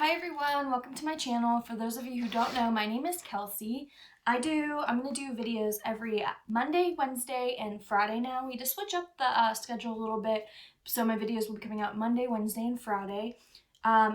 Hi everyone, welcome to my channel. For those of you who don't know, my name is Kelsey. I'm going to do videos every Monday, Wednesday, and Friday now. We just switch up the schedule a little bit, so my videos will be coming out Monday, Wednesday, and Friday. I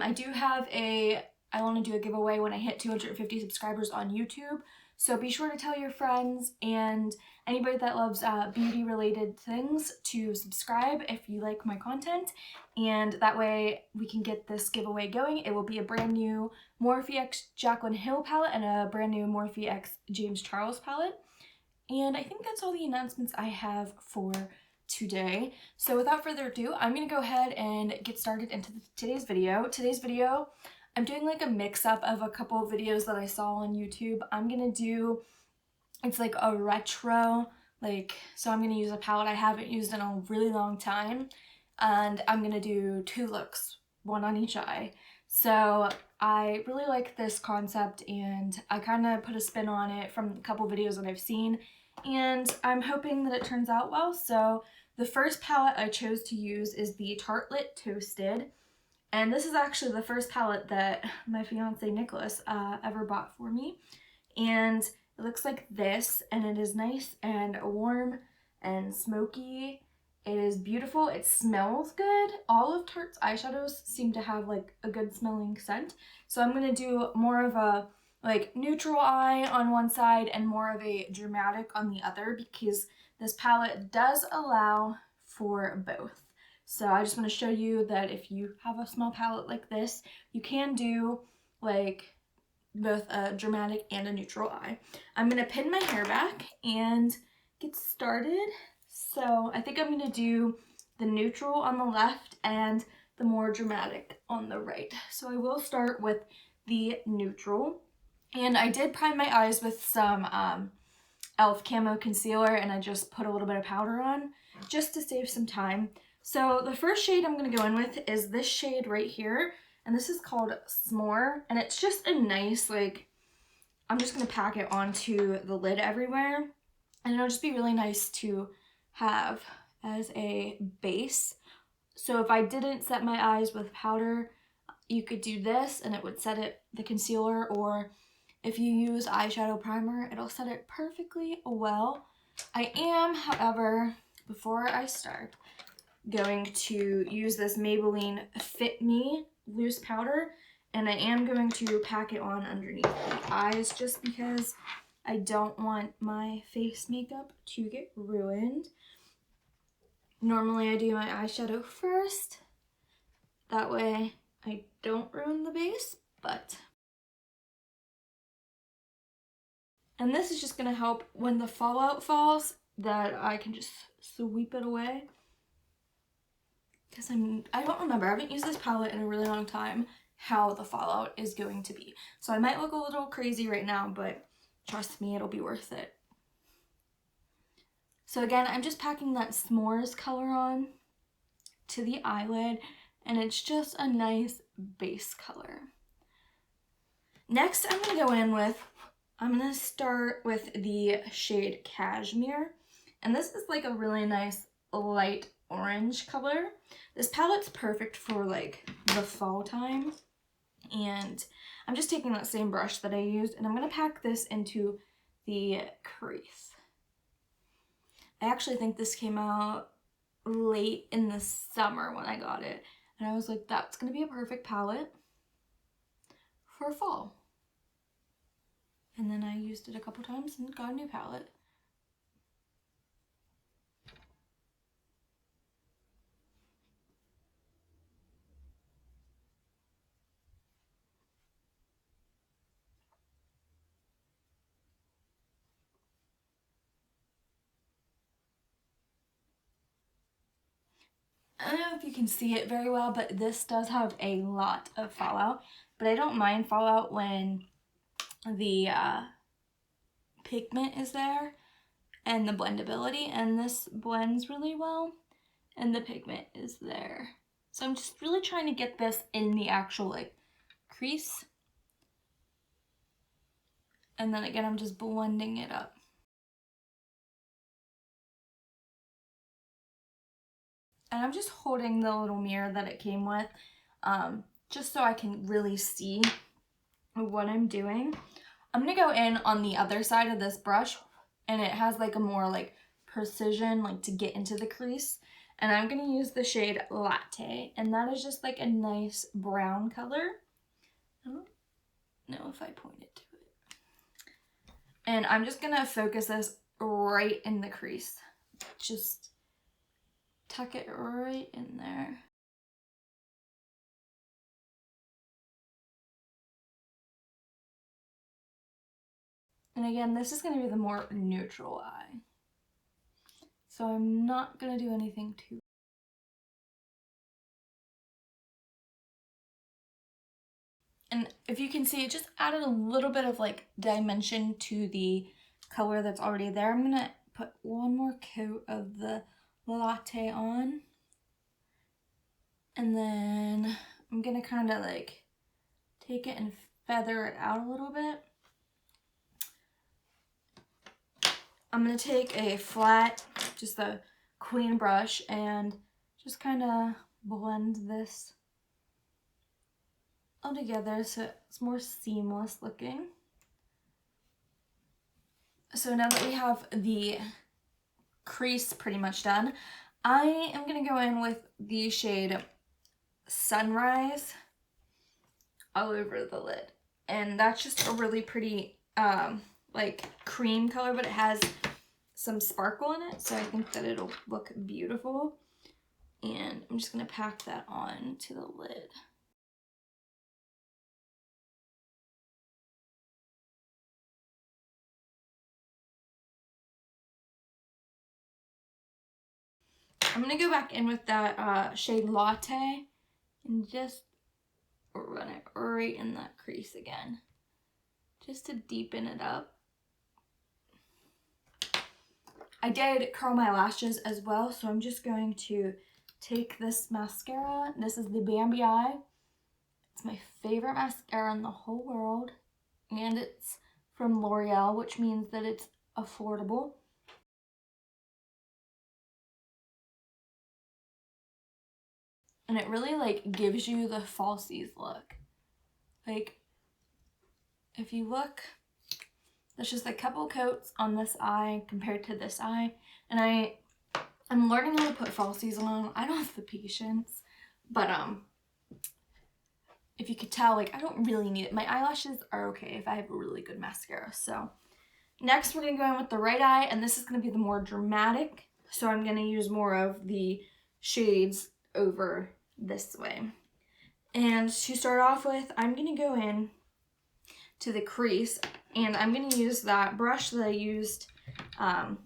want to do a giveaway when I hit 250 subscribers on YouTube, so be sure to tell your friends and anybody that loves beauty related things to subscribe if you like my content, and that way we can get this giveaway going. It will be a brand new Morphe X Jaclyn Hill palette and a brand new Morphe X James Charles palette. And I think that's all the announcements I have for today. So without further ado, I'm going to go ahead and get started into today's video. I'm doing like a mix-up of a couple of videos that I saw on YouTube. It's like a retro, so I'm going to use a palette I haven't used in a really long time. And I'm going to do two looks, one on each eye. So I really like this concept, and I kind of put a spin on it from a couple videos that I've seen, and I'm hoping that it turns out well. So the first palette I chose to use is the Tartelette Toasted, and this is actually the first palette that my fiance Nicholas ever bought for me, and it looks like this, and it is nice and warm and smoky. It is beautiful. It smells good. All of Tarte's eyeshadows seem to have like a good smelling scent. So I'm going to do more of a neutral eye on one side and more of a dramatic on the other, because this palette does allow for both. So I just want to show you that if you have a small palette like this, you can do both a dramatic and a neutral eye. I'm going to pin my hair back and get started. So I think I'm going to do the neutral on the left and the more dramatic on the right. So I will start with the neutral. And I did prime my eyes with some e.l.f. Camo Concealer, and I just put a little bit of powder on just to save some time. So the first shade I'm going to go in with is this shade right here. And this is called S'more. And it's just a nice, I'm just going to pack it onto the lid everywhere. And it'll just be really nice to have as a base. So if I didn't set my eyes with powder, you could do this and it would set the concealer, or if you use eyeshadow primer, it'll set it perfectly well. I am, however, before I start, going to use this Maybelline Fit Me loose powder, and I am going to pack it on underneath the eyes just because I don't want my face makeup to get ruined. Normally I do my eyeshadow first, that way I don't ruin the base, and this is just going to help when the fallout falls, that I can just sweep it away. Because I don't remember, I haven't used this palette in a really long time, how the fallout is going to be. So I might look a little crazy right now, but trust me, it'll be worth it. So again, I'm just packing that S'mores color on to the eyelid, and it's just a nice base color. Next, I'm going to start with the shade Cashmere, and this is like a really nice light orange color. This palette's perfect for the fall time, and I'm just taking that same brush that I used, and I'm going to pack this into the crease. I actually think this came out late in the summer when I got it, and I was like, that's going to be a perfect palette for fall. And then I used it a couple times and got a new palette. I don't know if you can see it very well, but this does have a lot of fallout, but I don't mind fallout when the pigment is there and the blendability, and this blends really well and the pigment is there. So I'm just really trying to get this in the actual crease, and then again I'm just blending it up. And I'm just holding the little mirror that it came with just so I can really see what I'm doing. I'm gonna go in on the other side of this brush, and it has like a more like precision, like to get into the crease. And I'm gonna use the shade Latte, and that is just like a nice brown color. I don't know if I pointed to it. And I'm just gonna focus this right in the crease. Just tuck it right in there. And again, this is going to be the more neutral eye. So I'm not going to do anything too. And if you can see, it just added a little bit of like dimension to the color that's already there. I'm going to put one more coat of the Latte on. And then I'm going to kind of like take it and feather it out a little bit. I'm going to take a flat, just a queen brush, and just kind of blend this all together so it's more seamless looking. So now that we have the crease pretty much done, I am going to go in with the shade Sunrise all over the lid. And that's just a really pretty like cream color, but it has some sparkle in it, so I think that it'll look beautiful. And I'm just going to pack that on to the lid. I'm going to go back in with that shade Latte and just run it right in that crease again, just to deepen it up. I did curl my lashes as well, so I'm just going to take this mascara. This is the Bambi Eye. It's my favorite mascara in the whole world, and it's from L'Oreal, which means that it's affordable. And it really like gives you the falsies look. Like, if you look, there's just a couple coats on this eye compared to this eye. And I'm learning how to put falsies on. I don't have the patience, but if you could tell, like, I don't really need it. My eyelashes are okay if I have a really good mascara. So next we're gonna go in with the right eye, and this is gonna be the more dramatic. So I'm gonna use more of the shades over this way. And to start off with, I'm gonna go in to the crease, and I'm gonna use that brush that I used the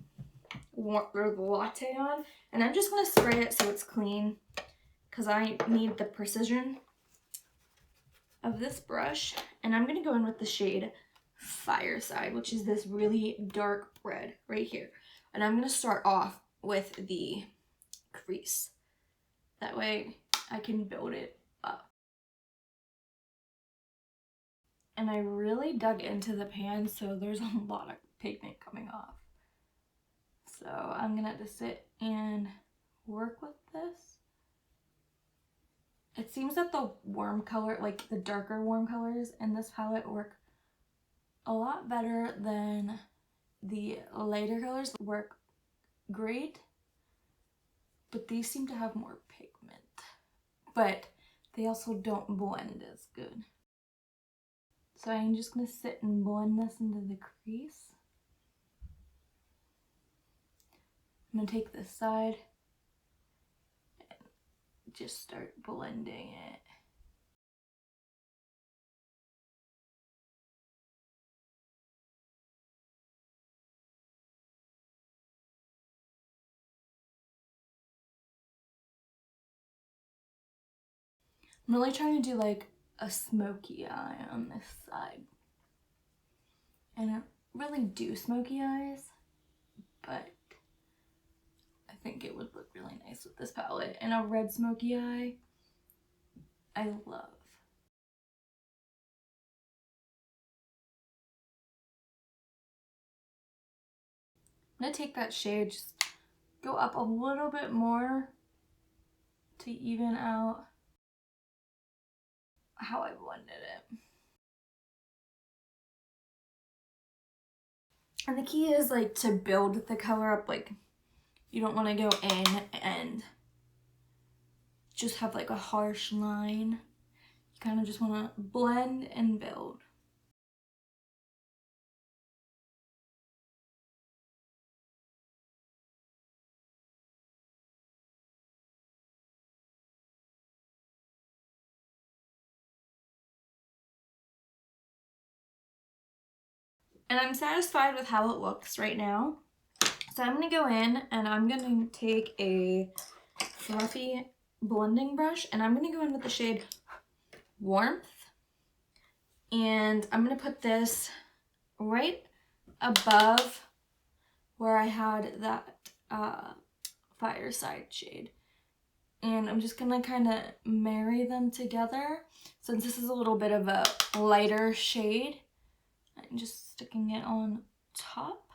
Latte on, and I'm just gonna spray it so it's clean because I need the precision of this brush. And I'm gonna go in with the shade Fireside, which is this really dark red right here. And I'm gonna start off with the crease. That way I can build it up. And I really dug into the pan, so there's a lot of pigment coming off. So I'm gonna have to sit and work with this. It seems that the warm color, like the darker warm colors in this palette, work a lot better than the lighter colors. Work great, but these seem to have more pigment. But they also don't blend as good. So I'm just gonna sit and blend this into the crease. I'm gonna take this side and just start blending it. I'm really trying to do like a smoky eye on this side. And I don't really do smoky eyes, but I think it would look really nice with this palette. And a red smoky eye, I love. I'm gonna take that shade, just go up a little bit more to even out how I blended it. And the key is like to build the color up. Like you don't want to go in and just have like a harsh line. You kind of just want to blend and build. And I'm satisfied with how it looks right now. So I'm going to go in and I'm going to take a fluffy blending brush and I'm going to go in with the shade Warmth. And I'm going to put this right above where I had that Fireside shade. And I'm just going to kind of marry them together. Since this is a little bit of a lighter shade, I'm just sticking it on top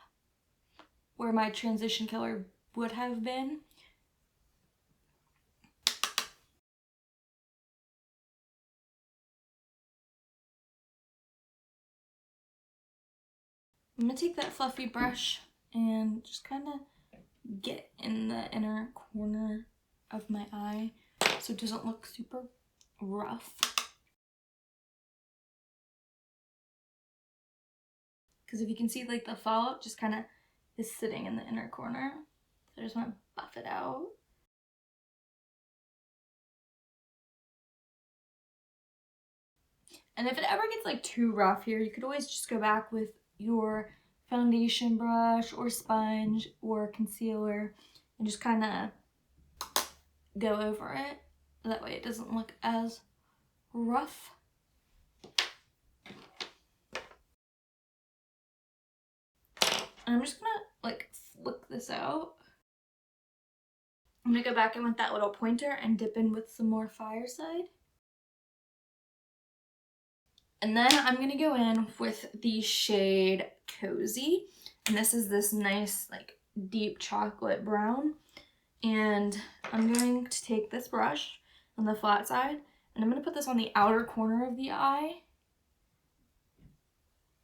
where my transition color would have been. I'm going to take that fluffy brush and just kind of get in the inner corner of my eye so it doesn't look super rough. Because if you can see, like, the fallout just kind of is sitting in the inner corner. So I just want to buff it out. And if it ever gets like too rough here, you could always just go back with your foundation brush or sponge or concealer and just kind of go over it. That way it doesn't look as rough. And I'm just gonna like flick this out. I'm gonna go back in with that little pointer and dip in with some more Fireside. And then I'm gonna go in with the shade Cozy. And this is this nice like deep chocolate brown. And I'm going to take this brush on the flat side and I'm gonna put this on the outer corner of the eye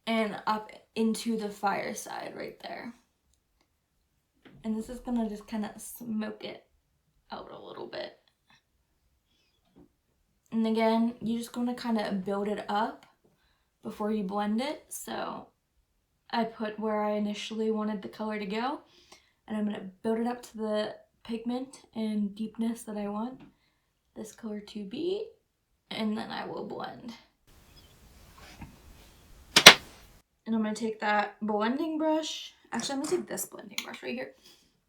and up into the Fireside right there. And this is gonna just kind of smoke it out a little bit. And again, you're just gonna kind of build it up before you blend it. So I put where I initially wanted the color to go, and I'm gonna build it up to the pigment and deepness that I want this color to be, and then I will blend. And I'm gonna take that blending brush. Actually, I'm gonna take this blending brush right here,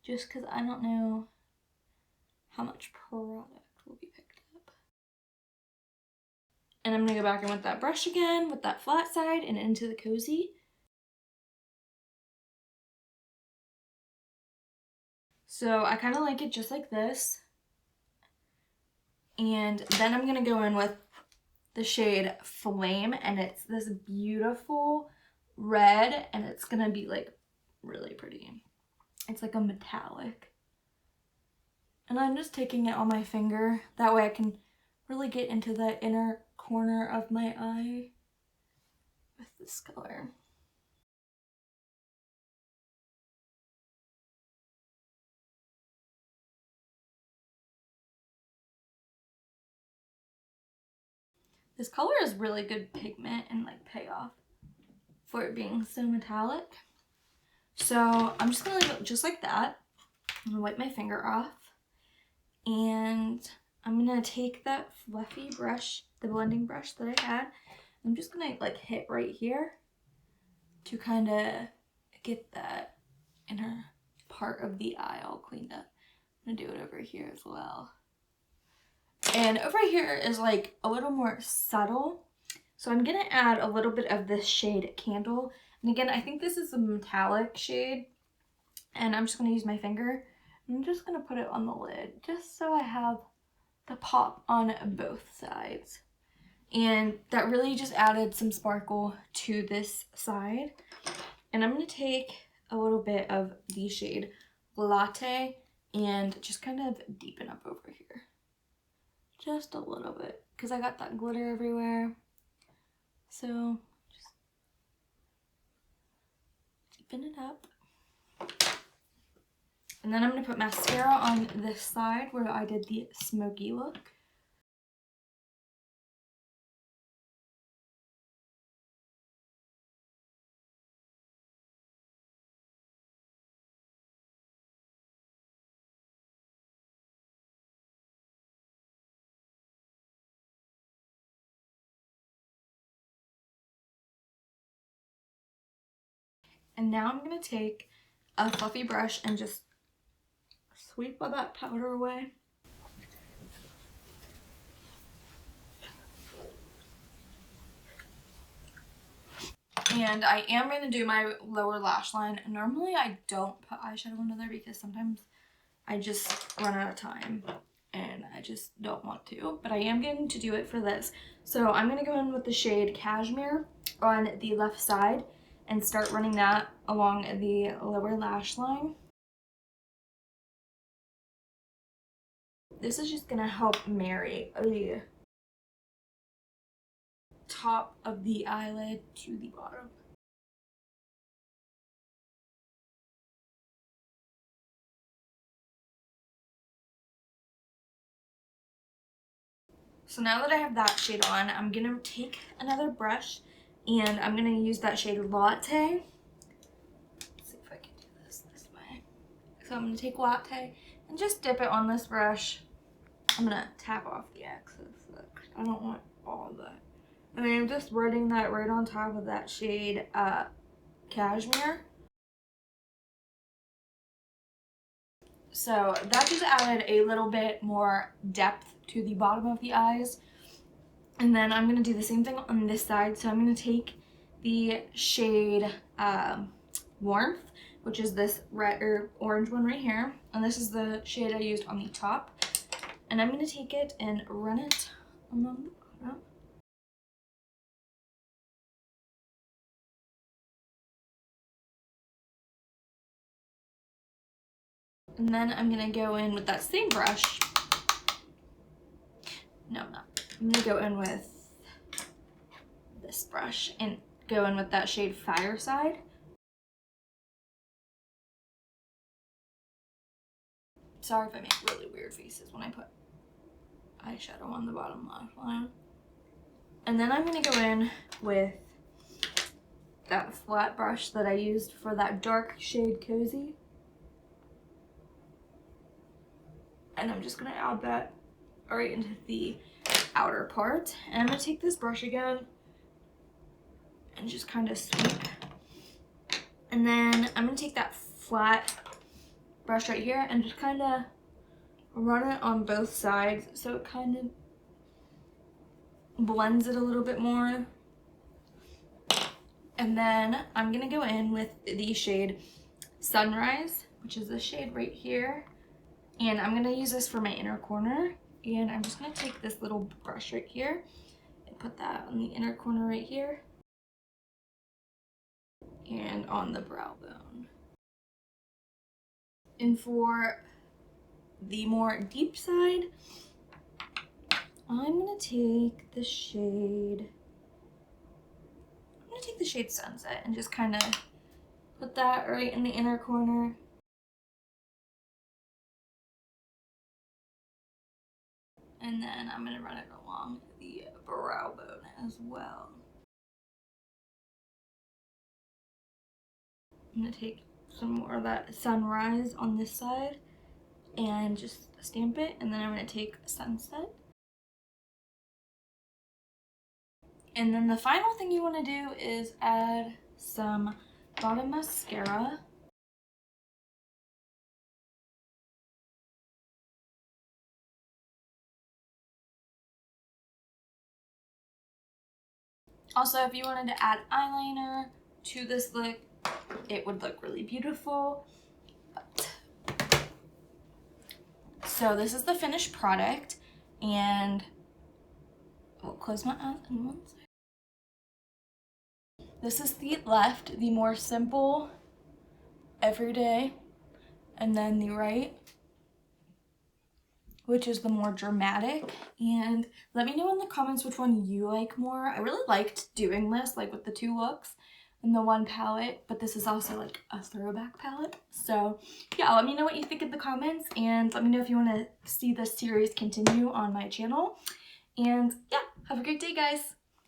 just because I don't know how much product will be picked up. And I'm gonna go back in with that brush again, with that flat side, and into the Cozy. So I kind of like it just like this. And then I'm gonna go in with the shade Flame, and it's this beautiful red, and it's gonna be like really pretty. It's like a metallic. And I'm just taking it on my finger. That way I can really get into the inner corner of my eye with this color. This color is really good pigment and like payoff for it being so metallic. So I'm just gonna leave it just like that. I'm gonna wipe my finger off. And I'm gonna take that fluffy brush, the blending brush that I had. I'm just gonna like hit right here to kind of get that inner part of the eye all cleaned up. I'm gonna do it over here as well. And over here is like a little more subtle. So I'm gonna add a little bit of this shade Candle. And again, I think this is a metallic shade. And I'm just gonna use my finger. I'm just gonna put it on the lid just so I have the pop on both sides. And that really just added some sparkle to this side. And I'm gonna take a little bit of the shade Latte and just kind of deepen up over here. just a little bit because I got that glitter everywhere. So just deepen it up. And then I'm going to put mascara on this side where I did the smoky look. And now I'm going to take a fluffy brush and just sweep all that powder away. And I am going to do my lower lash line. Normally I don't put eyeshadow under there because sometimes I just run out of time and I just don't want to. But I am going to do it for this. So I'm going to go in with the shade Cashmere on the left side and start running that along the lower lash line. This is just going to help marry the top of the eyelid to the bottom. So now that I have that shade on, I'm going to take another brush and I'm going to use that shade Latte. Let's see if I can do this way. So I'm going to take Latte and just dip it on this brush. I'm going to tap off the excess. Look, I don't want all that. And I'm just running that right on top of that shade Cashmere. So that just added a little bit more depth to the bottom of the eyes. And then I'm going to do the same thing on this side. So I'm going to take the shade Warmth, which is this red or orange one right here. And this is the shade I used on the top. And I'm going to take it and run it on the bottom. And then I'm going to go in with that same brush. No, I'm not. I'm going to go in with this brush and go in with that shade Fireside. Sorry if I make really weird faces when I put eyeshadow on the bottom lash line. And then I'm going to go in with that flat brush that I used for that dark shade Cozy. And I'm just going to add that right into the outer part. And I'm going to take this brush again and just kind of sweep. And then I'm going to take that flat brush right here and just kind of run it on both sides so it kind of blends it a little bit more. And then I'm going to go in with the shade Sunrise, which is this shade right here. And I'm going to use this for my inner corner. And I'm just going to take this little brush right here and put that on the inner corner right here. And on the brow bone. And for the more deep side, I'm going to take the shade Sunset and just kind of put that right in the inner corner. And then I'm going to run it along the brow bone as well. I'm going to take some more of that Sunrise on this side and just stamp it. And then I'm going to take Sunset. And then the final thing you want to do is add some bottom mascara. Also, if you wanted to add eyeliner to this look, it would look really beautiful. So this is the finished product, and I'll close my eyes in one second. This is the left, the more simple, everyday, and then the right which is the more dramatic. And let me know in the comments which one you like more. I really liked doing this, like with the 2 looks and the 1 palette, but this is also like a throwback palette. So yeah, let me know what you think in the comments, and let me know if you want to see this series continue on my channel. And yeah, have a great day, guys.